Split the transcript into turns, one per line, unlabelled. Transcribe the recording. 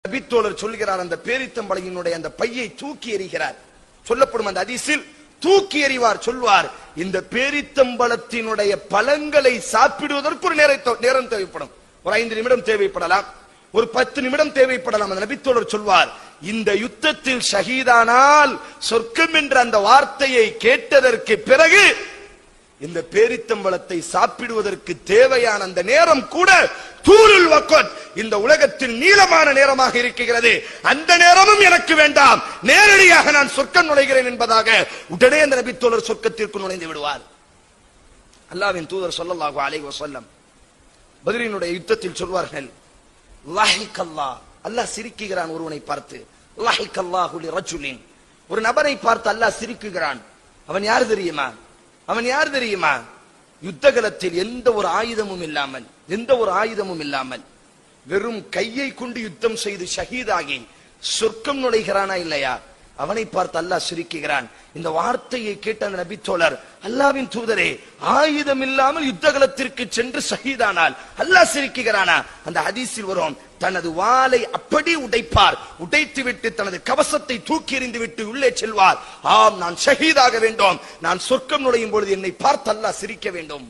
நபித்தோழர் சொல்கிறார், அந்த பேரித்தம்பளையினுடைய அந்த பையை தூக்கி எறிகிறார். சொல்லப்படும் அந்த ஹதீஸில் தூக்கி எறிவார், சொல்வார், இந்த பேரித்தம்பளத்தினுடைய பழங்களை சாப்பிடுவதற்கு ஒரு நேரம் தேவைப்படும். ஒரு 5 நிமிடம் தேவைப்படலாம், ஒரு 10 நிமிடம் தேவைப்படலாம். அந்த நபித்தோழர் சொல்வார், இந்த யுத்தத்தில் ஷஹீதானால் சொர்க்கம் என்ற அந்த வார்த்தையை கேட்டதற்கு பிறகு இந்த பேரித்தம்பளத்தை சாப்பிடுவதற்கு தேவையான அந்த நேரம் கூட தூருல் வக்த், இந்த உலகத்தில் நீளமான நேரமாக இருக்கிறது, அந்த நேரமும் எனக்கு வேண்டாம், நேரடியாக நான் சொர்க்கம் நுழைகிறேன் என்பதாக உடனே அந்த நபித்தோழர் சொர்க்கத்திற்கு நுழைந்து விடுவார். அல்லாஹ்வின் தூதர் ஸல்லல்லாஹு அலைஹி வஸல்லம் பத்ரினுடைய யுத்தத்தில் சொல்வார்கள், லஹிகல்லாஹ், அல்லாஹ் சிரிக்குகிறான் ஒருவனை பார்த்து. லஹிகல்லாஹு லிரஜுலின், ஒரு நபரை பார்த்து அல்லாஹ் சிரிக்குகிறான். அவன் யார் தெரியுமா? அவன் யார் தெரியுமா? யுத்தகலத்தில் எந்த ஒரு ஆயுதமும் இல்லாமல் வெறும் கையை கொண்டு யுத்தம் செய்து ஷஹீதாகி சொர்க்கம் நுழைகிறானா இல்லையா? அவனை பார்த்து அல்லாஹ் சிரிக்குகிறான். இந்த வார்த்தையை கேட்ட அந்த நபித்தோழர், அல்லாஹ்வின் தூதரே, ஆயுதம் இல்லாமல் யுத்தகலத்திற்கு சென்று ஷஹீதானால் அல்லாஹ் சிரிக்குகிறானா? அந்த ஹதீஸில் வரும், தனது வாளை அப்படி உடைப்பார், உடைத்து விட்டு தனது கவசத்தை தூக்கி எறிந்து விட்டு உள்ளே செல்வார். ஆம், நான் ஷஹீதாக வேண்டும், நான் சொர்க்கம் நுழையும் பொழுது என்னை பார்த்து அல்லாஹ் சிரிக்க வேண்டும்.